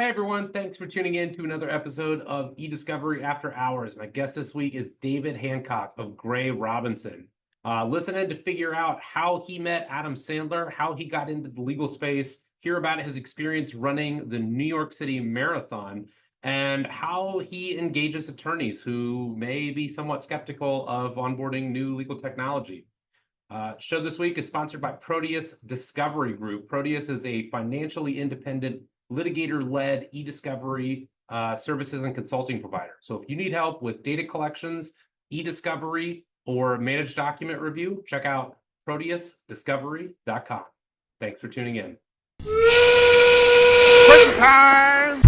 Hey everyone, thanks for tuning in to another episode of eDiscovery After Hours. My guest this week is David Hancock of Gray Robinson. Listen in to figure out how he met Adam Sandler, how he got into the legal space, hear about his experience running the New York City Marathon, and how he engages attorneys who may be somewhat skeptical of onboarding new legal technology. Show this week is sponsored by Proteus Discovery Group. Proteus is a financially independent, litigator-led e-discovery services and consulting provider. So if you need help with data collections, e-discovery, or managed document review, check out proteusdiscovery.com. Thanks for tuning in. Quick time!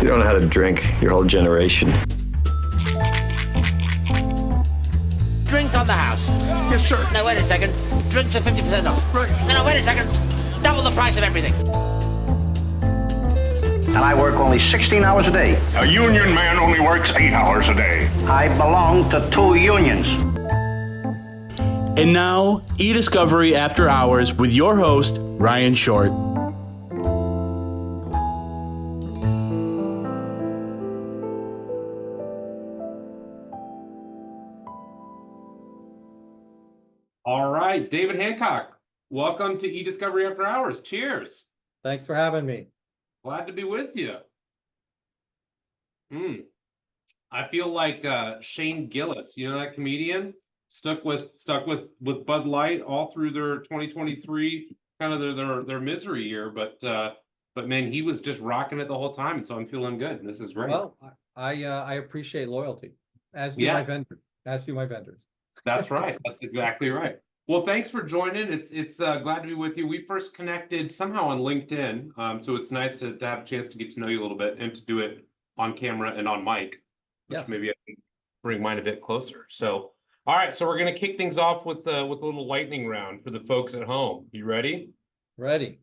You don't know how to drink, your whole generation. Drinks on the house. Yes, sir. No, wait a second. Drinks are 50% off. Right. No, wait a second. Double the price of everything. And I work only 16 hours a day. A union man only works 8 hours a day. I belong to 2 unions. And now, eDiscovery After Hours with your host, Ryan Short. All right, David Hancock, welcome to eDiscovery After Hours. Cheers. Thanks for having me. Glad to be with you. I feel like Shane Gillis, you know that comedian, stuck with Bud Light all through their 2023 kind of their misery year, but man, he was just rocking it the whole time, and so I'm feeling good. This is great. Well, I appreciate loyalty, as do my vendors. As do my vendors. That's right. That's exactly right. Well, thanks for joining. It's glad to be with you. We first connected somehow on LinkedIn, so it's nice to have a chance to get to know you a little bit and to do it on camera and on mic, which maybe I can bring mine a bit closer. So, all right. So we're gonna kick things off with a little lightning round for the folks at home. You ready? Ready.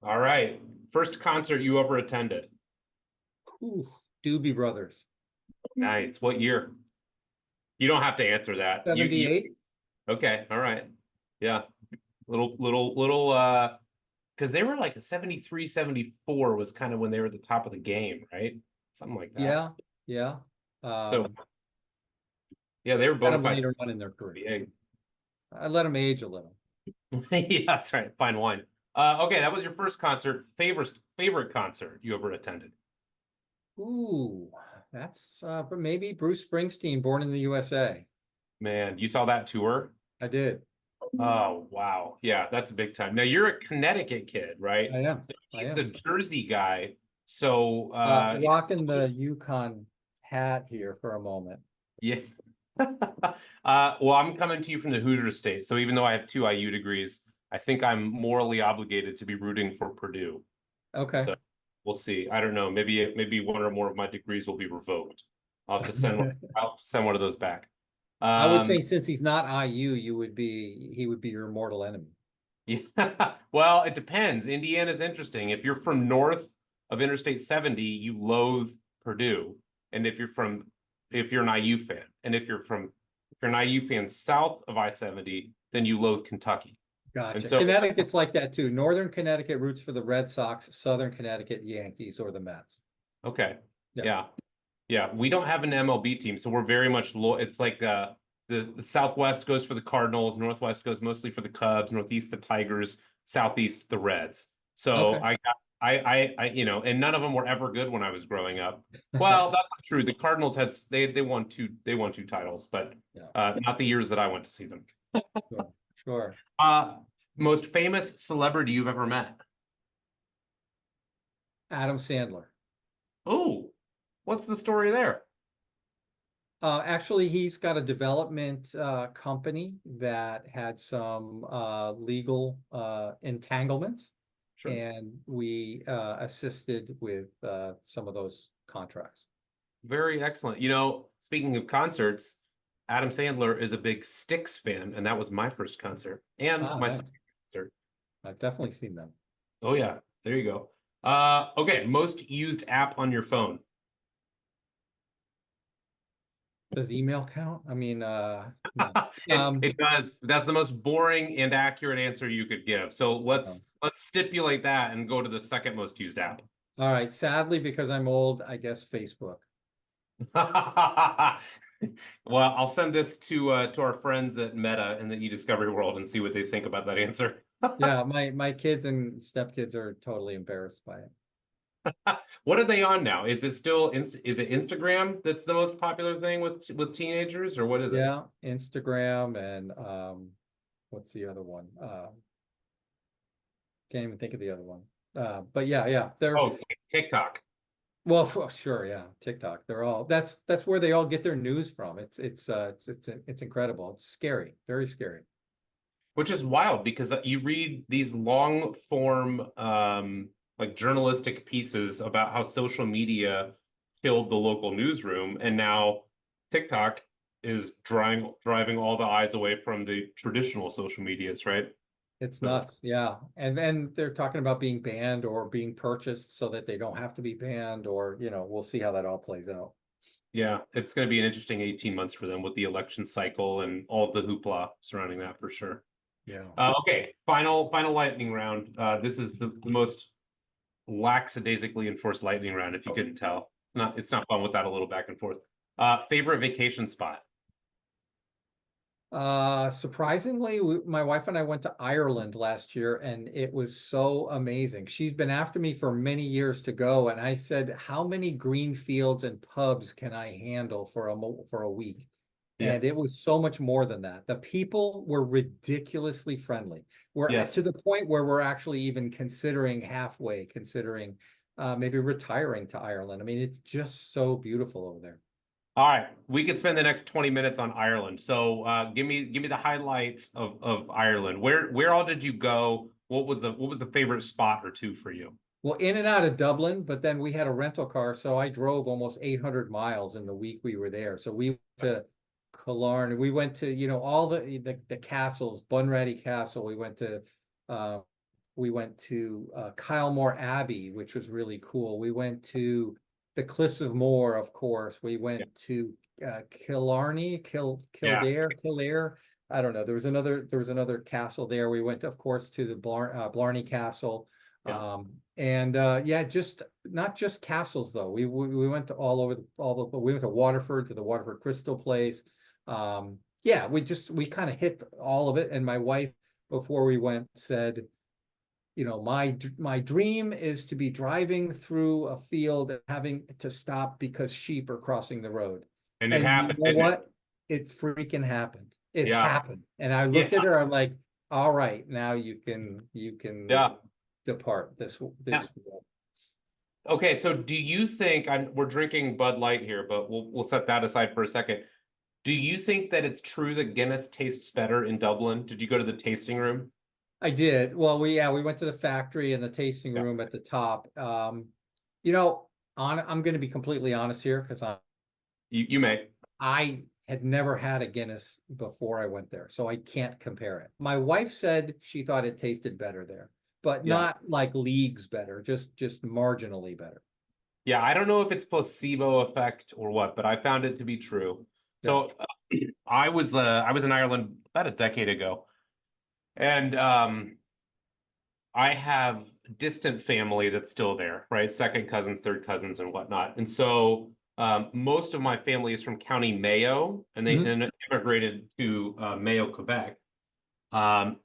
All right. First concert you ever attended? Ooh, Doobie Brothers. Nice. What year? You don't have to answer that. 78. Okay. All right. Yeah. Little, because they were like a 73, 74 was kind of when they were at the top of the game, right? Something like that. Yeah. So, yeah, they were bona fide. Later on in their career. I let them age a little. Yeah, that's right. Fine wine. Okay, that was your first concert. Favorite concert you ever attended? Ooh, that's but maybe Bruce Springsteen, Born in the USA. Man, you saw that tour? I did. Oh, wow. Yeah, that's a big time. Now you're a Connecticut kid, right? I am. He's the Jersey guy. So rocking the Yukon hat here for a moment. yeah. Well, I'm coming to you from the Hoosier State. So even though I have 2 IU degrees, I think I'm morally obligated to be rooting for Purdue. Okay. So we'll see. I don't know. Maybe one or more of my degrees will be revoked. I'll have to send one of those back. I would think since he's not IU, he would be your mortal enemy. Yeah. Well, it depends. Indiana's interesting. If you're from north of Interstate 70, you loathe Purdue. And if you're an IU fan, and if you're an IU fan south of I-70, then you loathe Kentucky. Gotcha. So, Connecticut's like that too. Northern Connecticut roots for the Red Sox, Southern Connecticut Yankees or the Mets. Okay. Yeah. We don't have an MLB team, so we're very much it's like the Southwest goes for the Cardinals, Northwest goes mostly for the Cubs, Northeast the Tigers, Southeast the Reds. So okay. I and none of them were ever good when I was growing up. Well, that's not true. The Cardinals they won two titles, but not the years that I went to see them. Sure. Most famous celebrity you've ever met? Adam Sandler. Oh, what's the story there? Actually, he's got a development company that had some legal entanglements. Sure. And we assisted with some of those contracts. Very excellent. Speaking of concerts, Adam Sandler is a big Styx fan, and that was my first concert and my second concert. I've definitely seen them. Oh, yeah. There you go. Okay. Most used app on your phone. Does email count? I mean, no. It does. That's the most boring and accurate answer you could give. So let's stipulate that and go to the second most used app. All right. Sadly, because I'm old, I guess Facebook. Well, I'll send this to our friends at Meta in the e-discovery world and see what they think about that answer. Yeah, my kids and stepkids are totally embarrassed by it. What are they on now? Is it still is it Instagram that's the most popular thing with teenagers, or what is it? Yeah, Instagram and what's the other one? Can't even think of the other one. But yeah, they're Oh, TikTok. well, sure, yeah, TikTok. They're all that's where they all get their news from. It's incredible. It's scary, very scary. Which is wild because you read these long form like journalistic pieces about how social media killed the local newsroom, and now TikTok is driving all the eyes away from the traditional social medias, right? It's So, nuts, yeah. And then they're talking about being banned or being purchased so that they don't have to be banned, or we'll see how that all plays out. yeah, it's going to be an interesting 18 months for them with the election cycle and all the hoopla surrounding that for sure. Yeah. Okay, final lightning round. This is the most lackadaisically enforced lightning round, if you couldn't tell. It's not fun without a little back and forth. Favorite vacation spot? Surprisingly, my wife and I went to Ireland last year, and it was so amazing. She's been after me for many years to go, and I said, how many green fields and pubs can I handle for a week? Yeah. And it was so much more than that. The people were ridiculously friendly. We're Yes. to the point where we're actually even considering maybe retiring to Ireland. I mean, it's just so beautiful over there. All right, we could spend the next 20 minutes on Ireland. So give me the highlights of Ireland. Where all did you go? What was the favorite spot or two for you? Well, in and out of Dublin, but then we had a rental car, so I drove almost 800 miles in the week we were there. So we went to Killarney, we went to all the castles, Bunratty Castle. We went to Kylemore Abbey, which was really cool. We went to the Cliffs of Moher, of course. We went to Killarney, Kildare. I don't know. There was another castle there. We went, of course, to the Blarney Castle. Just not just castles though. We went to we went to Waterford, to the Waterford Crystal Place. We kind of hit all of it. And my wife, before we went, said, my dream is to be driving through a field and having to stop because sheep are crossing the road. And it happened. You know what? It freaking happened. It happened. And I looked at her, I'm like, all right, now you can depart this world. Okay, so do you think we're drinking Bud Light here, but we'll set that aside for a second. Do you think that it's true that Guinness tastes better in Dublin? Did you go to the tasting room? I did. Well, we went to the factory and the tasting room at the top. I'm going to be completely honest here because You may. I had never had a Guinness before I went there, so I can't compare it. My wife said she thought it tasted better there, but not like leagues better, just marginally better. Yeah, I don't know if it's placebo effect or what, but I found it to be true. So I was in Ireland about a decade ago. And I have distant family that's still there, right? Second cousins, third cousins, and whatnot. And so most of my family is from County Mayo, and they then immigrated to Mayo, Quebec, Canada.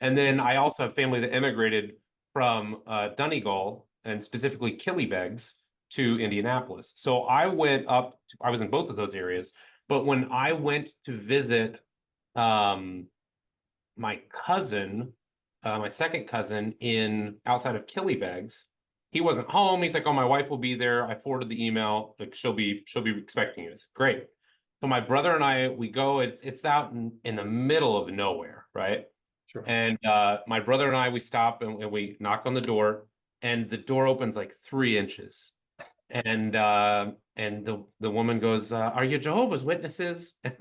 And then I also have family that immigrated from Donegal, and specifically Killybegs, to Indianapolis. So I was in both of those areas. But when I went to visit my cousin, my second cousin outside of Killybegs, he wasn't home. He's like, "Oh, my wife will be there." I forwarded the email, like she'll be expecting us. Great. So my brother and I, we go. It's out in the middle of nowhere, right? Sure. And my brother and I, we stop and we knock on the door, and the door opens like 3 inches, and the woman goes, "Are you Jehovah's Witnesses?" And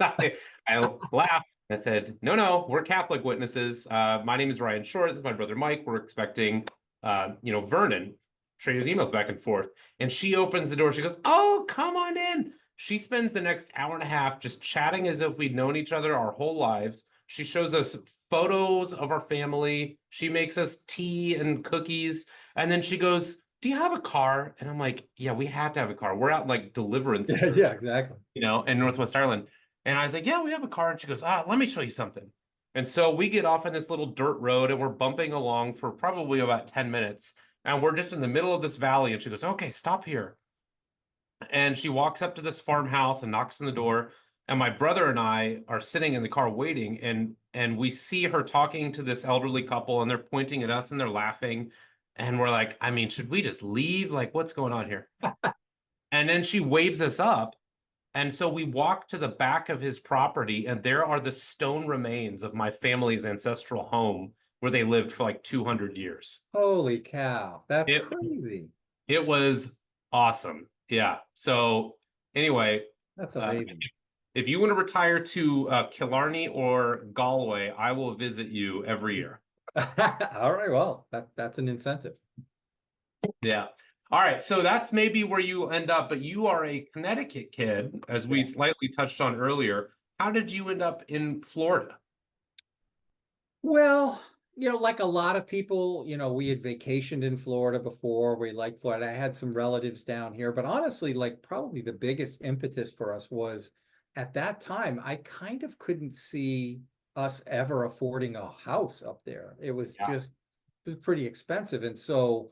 I laughed. I said, no, we're Catholic witnesses. My name is Ryan Short. This is my brother Mike. We're expecting, Vernon. Traded emails back and forth. And she opens the door. She goes, "Oh, come on in." She spends the next hour and a half just chatting as if we'd known each other our whole lives. She shows us photos of our family. She makes us tea and cookies. And then she goes, do you have a car? And I'm like, yeah, we have to have a car. We're out like deliverance, Yeah, exactly. in Northwest Ireland. And I was like, yeah, we have a car. And she goes, let me show you something. And so we get off on this little dirt road and we're bumping along for probably about 10 minutes. And we're just in the middle of this valley. And she goes, okay, stop here. And she walks up to this farmhouse and knocks on the door. And my brother and I are sitting in the car waiting. And we see her talking to this elderly couple and they're pointing at us and they're laughing. And we're like, I mean, should we just leave? Like, what's going on here? And then she waves us up. And so we walk to the back of his property, and there are the stone remains of my family's ancestral home where they lived for like 200 years. Holy cow. That's It- crazy. It was awesome. Yeah. So anyway, That's amazing. if you want to retire to Killarney or Galway, I will visit you every year. All right, well, that's an incentive. Yeah. All right. So that's maybe where you end up, but you are a Connecticut kid, as we slightly touched on earlier. How did you end up in Florida? Well, like a lot of people, we had vacationed in Florida before. We liked Florida. I had some relatives down here, but honestly, like probably the biggest impetus for us was at that time, I kind of couldn't see us ever affording a house up there. It was it was pretty expensive. And so,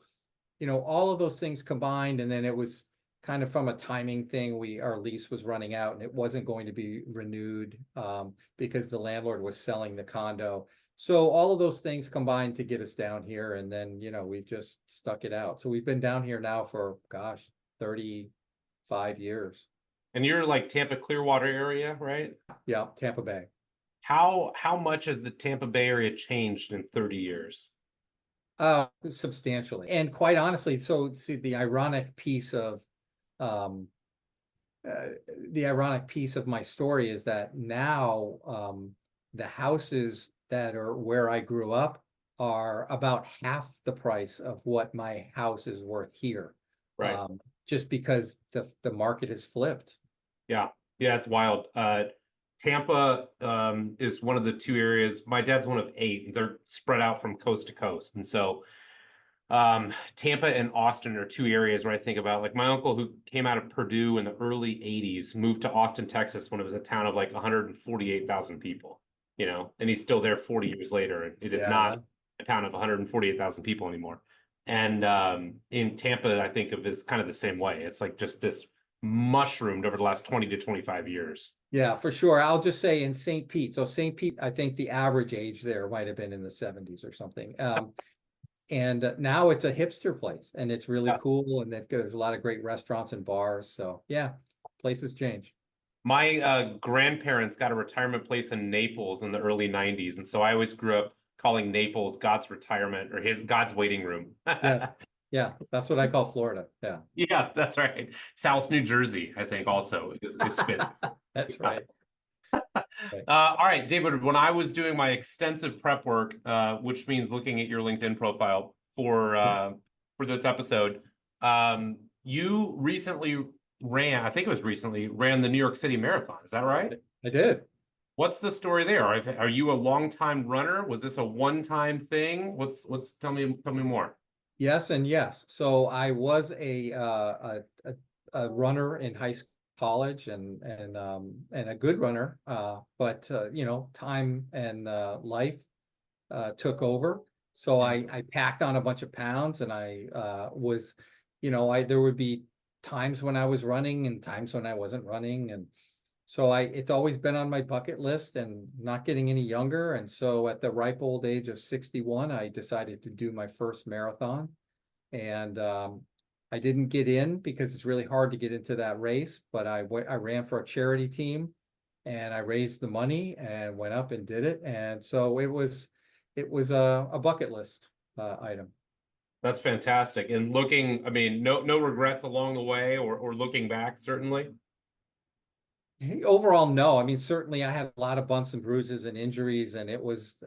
all of those things combined, and then it was kind of from a timing thing, our lease was running out and it wasn't going to be renewed because the landlord was selling the condo. So all of those things combined to get us down here, and then, we just stuck it out. So we've been down here now for, 35 years. And you're like Tampa Clearwater area, right? Yeah, Tampa Bay. How much has the Tampa Bay area changed in 30 years? Substantially. And quite honestly, so see the ironic piece of my story is that now the houses that are where I grew up are about half the price of what my house is worth here. Right. Just because the market has flipped. Yeah. Yeah, it's wild. Tampa is one of the two areas. My dad's one of 8. They're spread out from coast to coast. And so Tampa and Austin are two areas where I think about, like, my uncle who came out of Purdue in the early 80s moved to Austin, Texas when it was a town of like 148,000 people, and he's still there 40 years later. And it is not a town of 148,000 people anymore. And in Tampa, I think of it as kind of the same way. It's like just this mushroomed over the last 20 to 25 years. Yeah, for sure. I'll just say in St. Pete. So St. Pete, I think the average age there might have been in the 70s or something. And now it's a hipster place and it's really cool. And there's a lot of great restaurants and bars. So yeah, places change. My grandparents got a retirement place in Naples in the early 90s. And so I always grew up calling Naples God's retirement, or God's waiting room. Yes. Yeah, that's what I call Florida. Yeah. Yeah, that's right. South New Jersey, I think, also is fits. That's right. All right, David, when I was doing my extensive prep work, which means looking at your LinkedIn profile for this episode, you recently ran the New York City Marathon. Is that right? I did. What's the story there? Are you a longtime runner? Was this a one-time thing? Tell me more. Yes and yes. So I was a runner in high school, college, and a good runner. But time and life took over. So I packed on a bunch of pounds, and I was, there would be times when I was running and times when I wasn't running, and so it's always been on my bucket list and not getting any younger. And so at the ripe old age of 61, I decided to do my first marathon. And I didn't get in because it's really hard to get into that race, but I ran for a charity team and I raised the money and went up and did it. And so it was a bucket list item. That's fantastic. And no regrets along the way or looking back, certainly. Overall, no. I mean, certainly I had a lot of bumps and bruises and injuries, and it was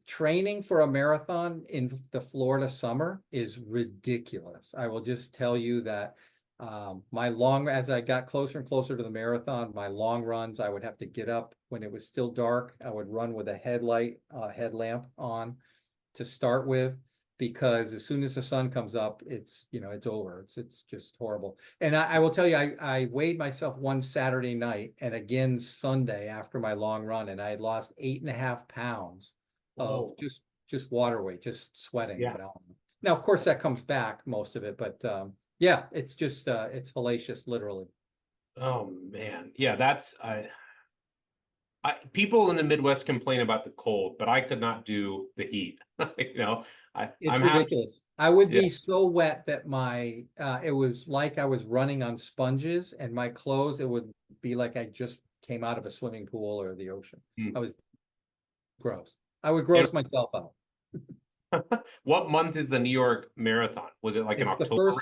training for a marathon in the Florida summer is ridiculous. I will just tell you that as I got closer and closer to the marathon, my long runs, I would have to get up when it was still dark. I would run with a headlamp on to start with. because as soon as the sun comes up, it's, it's over. It's just horrible. And I will tell you, I weighed myself one Saturday night and again Sunday after my long run, and I had lost 8.5 pounds of Whoa. just water weight, just sweating. Yeah. Now, of course, that comes back, most of it, but yeah, it's just it's hellacious, literally. Oh man. Yeah, that's people in the Midwest complain about the cold, but I could not do the heat. It's I'm happy. ridiculous. I would Yeah. be so wet that my it was like I was running on sponges, and my clothes, it would be like I just came out of a swimming pool or the ocean. Hmm. I was gross. I would gross myself out. What month is the New York Marathon? Was it like in October?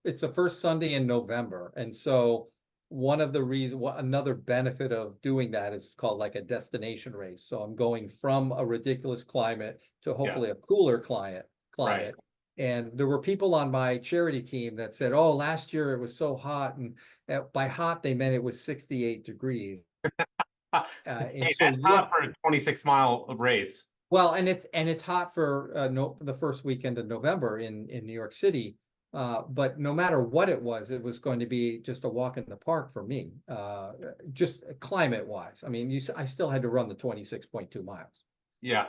It's the first Sunday in November. And so one of the reasons, another benefit of doing that is called like a destination race. So I'm going from a ridiculous climate to hopefully a cooler climate. Right. And there were people on my charity team that said, oh, last year it was so hot. And by hot, they meant it was 68 degrees. Hey, that's hot for a 26-mile race. Well, and it's hot for the first weekend of November in New York City. But no matter what it was going to be just a walk in the park for me, just climate wise. I mean, I still had to run the 26.2 miles. Yeah.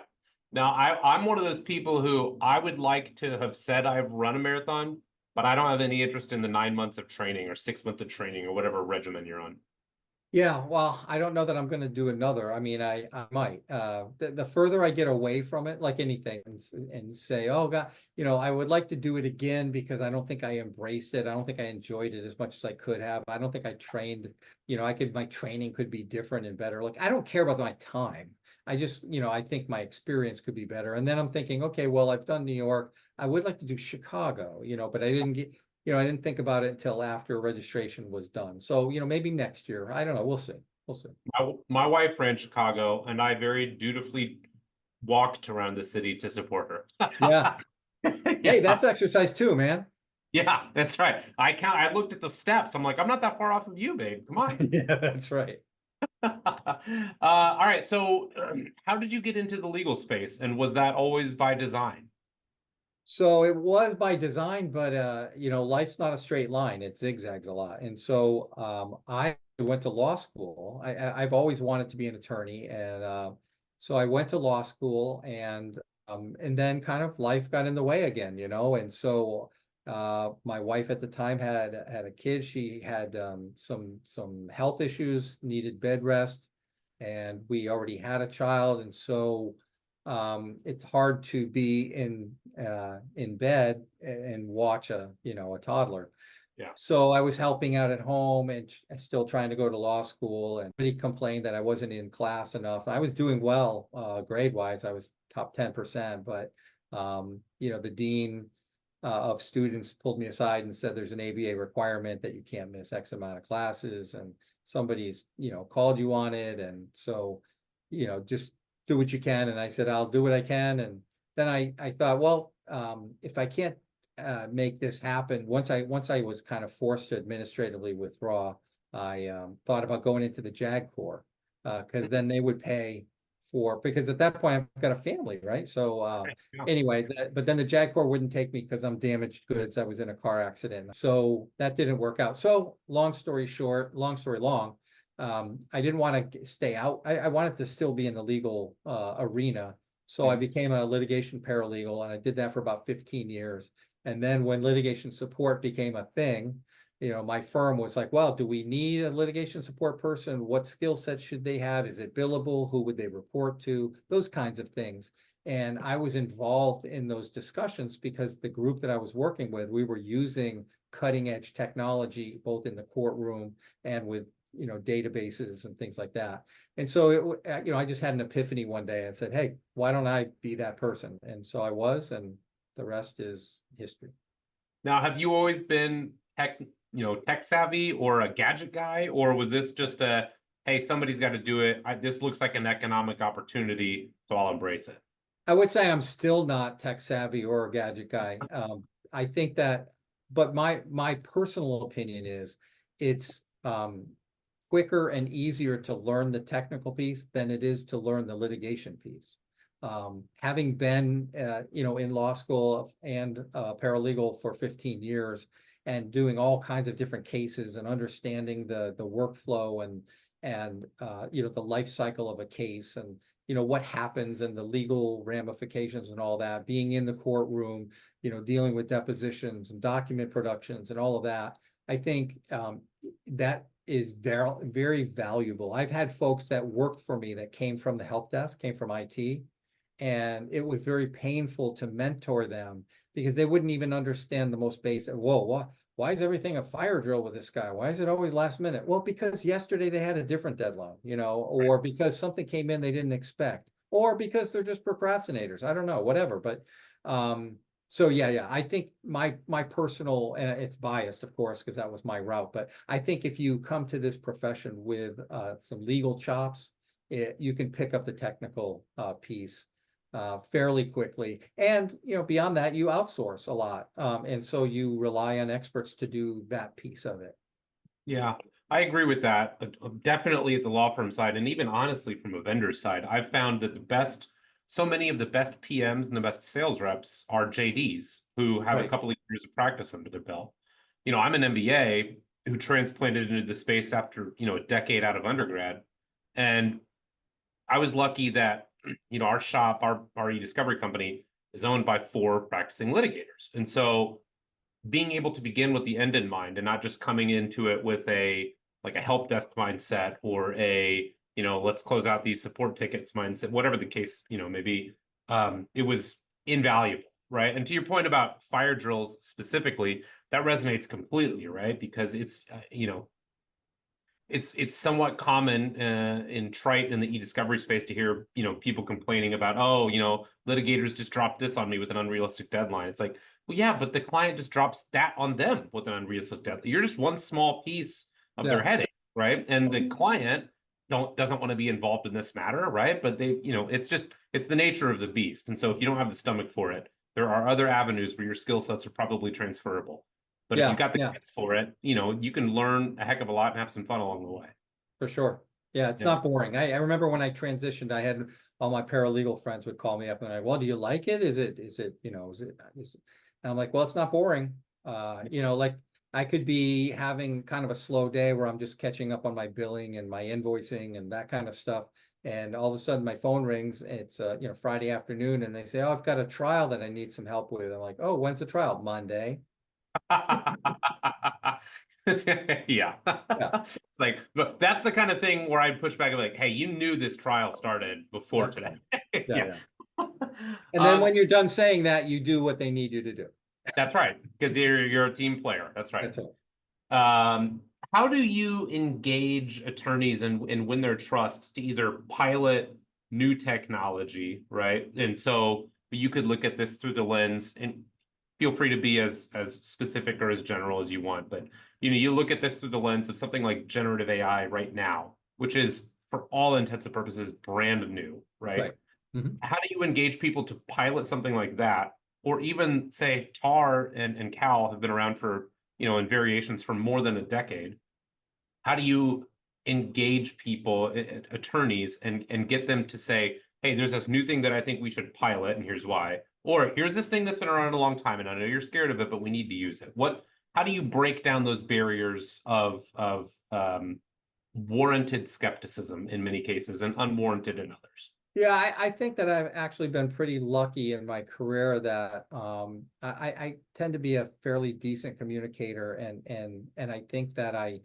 Now, I'm one of those people who I would like to have said I've run a marathon, but I don't have any interest in the 9 months of training or 6 months of training or whatever regimen you're on. Yeah, well, I don't know that I'm going to do another. I mean, I might. The further I get away from it, like anything, and say, oh God, I would like to do it again because I don't think I embraced it. I don't think I enjoyed it as much as I could have. I don't think I trained, my training could be different and better. Like, I don't care about my time. I just, I think my experience could be better. And then I'm thinking, okay, well, I've done New York. I would like to do Chicago, but I didn't get. I didn't think about it until after registration was done. So, maybe next year. I don't know. We'll see. We'll see. My wife ran Chicago, and I very dutifully walked around the city to support her. Yeah. Hey, that's exercise too, man. Yeah, that's right. I looked at the steps. I'm like, I'm not that far off of you, babe. Come on. Yeah, that's right. All right. So how did you get into the legal space? And was that always by design? So it was by design, but life's not a straight line. It zigzags a lot. And so I went to law school. I've always wanted to be an attorney. And so I went to law school, and then kind of life got in the way again, And so my wife at the time had a kid. She had some health issues, needed bed rest, and we already had a child. And so it's hard to be in bed and watch a toddler. Yeah. So I was helping out at home and still trying to go to law school, and he complained that I wasn't in class enough. I was doing well grade wise. I was top 10%, but the dean of students pulled me aside and said there's an ABA requirement that you can't miss X amount of classes, and somebody's called you on it, and so just do what you can. And I said, I'll do what I can. And then I thought, well, if I can't make this happen, once I was kind of forced to administratively withdraw, I thought about going into the JAG Corps, because then they would pay because at that point I've got a family, right? So anyway, but then the JAG Corps wouldn't take me because I'm damaged goods. I was in a car accident. So that didn't work out. So long story long, I didn't want to stay out. I wanted to still be in the legal arena. So I became a litigation paralegal, and I did that for about 15 years. And then when litigation support became a thing, my firm was like, well, do we need a litigation support person? What skill sets should they have? Is it billable? Who would they report to? Those kinds of things. And I was involved in those discussions because the group that I was working with, we were using cutting edge technology, both in the courtroom and with databases and things like that. And so I just had an epiphany one day and said, hey, why don't I be that person? And so I was, and the rest is history. Now, have you always been tech savvy or a gadget guy, or was this just hey, somebody's got to do it. This looks like an economic opportunity, so I'll embrace it. I would say I'm still not tech savvy or a gadget guy. I think that, but my personal opinion is it's quicker and easier to learn the technical piece than it is to learn the litigation piece. Having been, in law school and paralegal for 15 years and doing all kinds of different cases and understanding the workflow and the life cycle of a case and, what happens and the legal ramifications and all that, being in the courtroom, dealing with depositions and document productions and all of that. I think that is very, very valuable. I've had folks that worked for me that came from the help desk, came from IT, and it was very painful to mentor them because they wouldn't even understand the most basic. Whoa, why is everything a fire drill with this guy? Why is it always last minute? Well, because yesterday they had a different deadline, or because something came in they didn't expect, or because they're just procrastinators. I don't know, whatever. But so yeah, I think my personal, and it's biased, of course, because that was my route. But I think if you come to this profession with some legal chops, you can pick up the technical piece fairly quickly. And, beyond that, you outsource a lot. And so you rely on experts to do that piece of it. Yeah, I agree with that. Definitely at the law firm side, and even honestly from a vendor side, I've found that so many of the best PMs and the best sales reps are JDs who have a couple of years of practice under their belt. I'm an MBA who transplanted into the space after, a decade out of undergrad. And I was lucky that, our shop, our e-discovery company is owned by 4 practicing litigators. And so being able to begin with the end in mind and not just coming into it with a help desk mindset or let's close out these support tickets mindset, whatever the case, maybe it was invaluable, right? And to your point about fire drills specifically, that resonates completely, right? Because it's, it's somewhat common in trite in the e-discovery space to hear, people complaining about, litigators just dropped this on me with an unrealistic deadline. It's like, well, yeah, but the client just drops that on them with an unrealistic deadline. You're just one small piece of their headache, right? And the client doesn't want to be involved in this matter, right? But it's the nature of the beast. And so if you don't have the stomach for it, there are other avenues where your skill sets are probably transferable. But if you got the guts for it, you can learn a heck of a lot and have some fun along the way. For sure. Yeah, it's not boring. I remember when I transitioned, I had all my paralegal friends would call me up and well, do you like it? Is it, and I'm like, well, it's not boring. Like I could be having kind of a slow day where I'm just catching up on my billing and my invoicing and that kind of stuff. And all of a sudden my phone rings. It's Friday afternoon, and they say, oh, I've got a trial that I need some help with. I'm like, oh, when's the trial? Monday. Yeah. It's like, but that's the kind of thing where I'd push back and be like, hey, you knew this trial started before today. Yeah. And then when you're done saying that, you do what they need you to do. That's right, because you're a team player. That's right. That's right. How do you engage attorneys and win their trust to either pilot new technology, right? And so you could look at this through the lens, and feel free to be as specific or as general as you want, but you look at this through the lens of something like generative AI right now, which is for all intents and purposes brand new, right? Mm-hmm. How do you engage people to pilot something like that? Or even say TAR and CAL have been around for, in variations for more than a decade. How do you engage people, attorneys, and get them to say, hey, there's this new thing that I think we should pilot, and here's why. Or here's this thing that's been around a long time, and I know you're scared of it, but we need to use it. How do you break down those barriers of warranted skepticism in many cases and unwarranted in others? Yeah, I think that I've actually been pretty lucky in my career that I tend to be a fairly decent communicator, and I think that I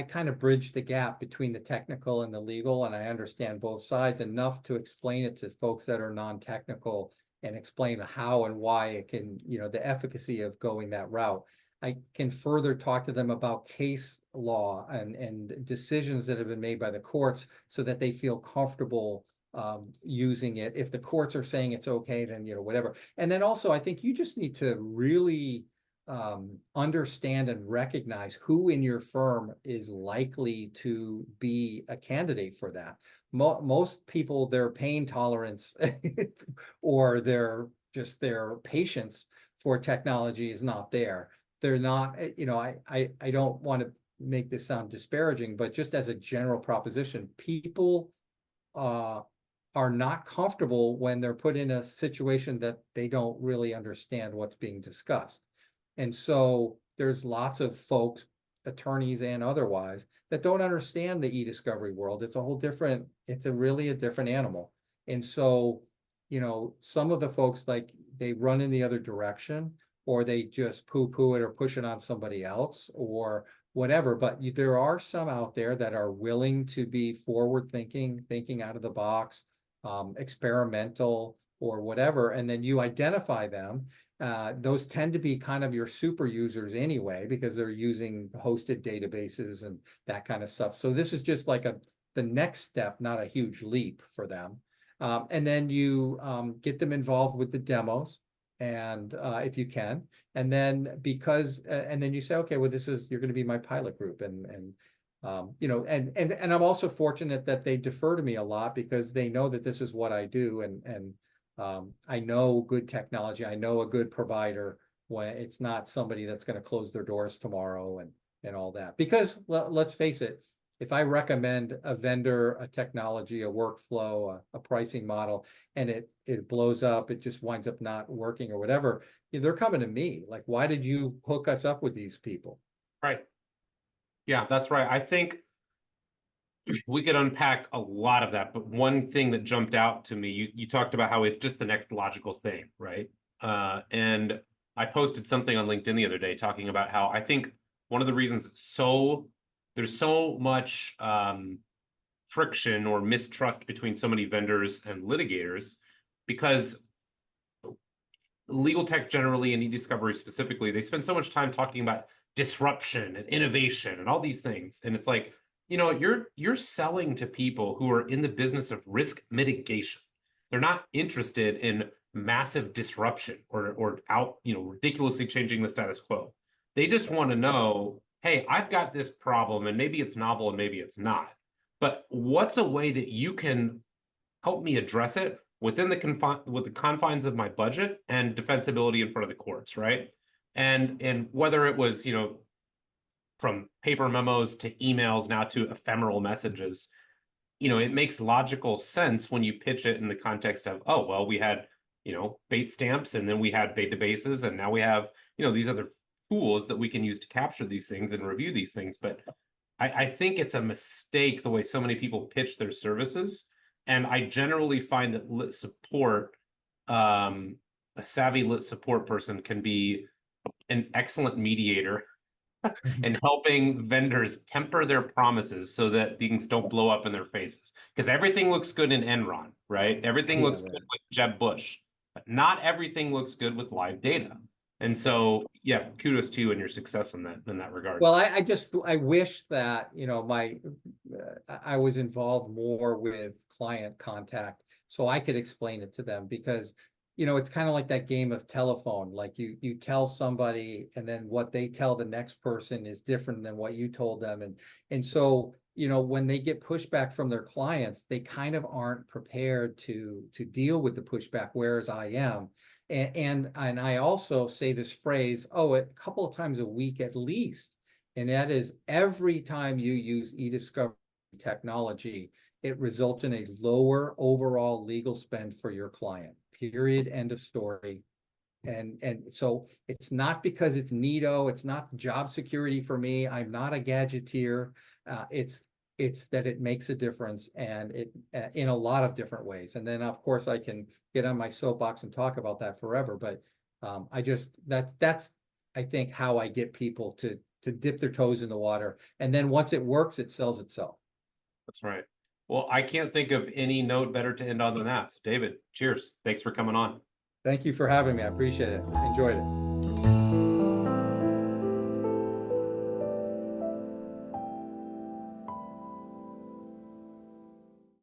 kind of bridge the gap between the technical and the legal, and I understand both sides enough to explain it to folks that are non-technical and explain how and why it can, the efficacy of going that route. I can further talk to them about case law and decisions that have been made by the courts so that they feel comfortable using it. If the courts are saying it's okay, then, whatever. And then also, I think you just need to really understand and recognize who in your firm is likely to be a candidate for that. Most people, their pain tolerance or their patience for technology is not there. They're not, I don't want to make this sound disparaging, but just as a general proposition, people are not comfortable when they're put in a situation that they don't really understand what's being discussed. And so there's lots of folks, attorneys and otherwise, that don't understand the e-discovery world. It's a whole different, it's really a different animal. And so, some of the folks, like, they run in the other direction, or they just poo-poo it or push it on somebody else or whatever. But there are some out there that are willing to be forward thinking out of the box, experimental or whatever. And then you identify them. Those tend to be kind of your super users anyway, because they're using hosted databases and that kind of stuff. So this is just like the next step, not a huge leap for them. And then you get them involved with the demos, and if you can, and then and then you say, okay, well, you're going to be my pilot group, and I'm also fortunate that they defer to me a lot, because they know that this is what I do, and I know good technology. I know a good provider when it's not somebody that's going to close their doors tomorrow and all that. Because let's face it, if I recommend a vendor, a technology, a workflow, a pricing model, and it blows up, it just winds up not working or whatever, they're coming to me. Like, why did you hook us up with these people? Right. Yeah, that's right. I think we could unpack a lot of that, but one thing that jumped out to me, you talked about how it's just the next logical thing, right? And I posted something on LinkedIn the other day talking about how I think one of the reasons there's so much friction or mistrust between so many vendors and litigators, because legal tech generally and e-discovery specifically, they spend so much time talking about disruption and innovation and all these things. And it's like, you're selling to people who are in the business of risk mitigation. They're not interested in massive disruption or ridiculously changing the status quo. They just want to know, hey, I've got this problem, and maybe it's novel and maybe it's not. But what's a way that you can help me address it within the confines of my budget and defensibility in front of the courts, right? And whether it was, from paper memos to emails now to ephemeral messages, it makes logical sense when you pitch it in the context of, oh, well, we had, bait stamps, and then we had databases, and now we have, these other tools that we can use to capture these things and review these things. But I think it's a mistake the way so many people pitch their services. And I generally find that lit support, a savvy lit support person can be an excellent mediator and helping vendors temper their promises so that things don't blow up in their faces. Because everything looks good in Enron, right? Everything looks good with Jeb Bush, but not everything looks good with live data. And so, yeah, kudos to you and your success in that regard. Well, I wish that, I was involved more with client contact so I could explain it to them, because it's kind of like that game of telephone. Like you tell somebody, and then what they tell the next person is different than what you told them. And so, when they get pushback from their clients, they kind of aren't prepared to deal with the pushback, whereas I am. And I also say this phrase, a couple of times a week at least. And that is, every time you use e-discovery technology, it results in a lower overall legal spend for your client. Period. End of story. And so it's not because it's neato, it's not job security for me. I'm not a gadgeteer. It's that it makes a difference, and it in a lot of different ways. And then of course I can get on my soapbox and talk about that forever. But that's I think how I get people to dip their toes in the water. And then once it works, it sells itself. That's right. Well, I can't think of any note better to end on than that. So David, cheers. Thanks for coming on. Thank you for having me. I appreciate it. Enjoyed it.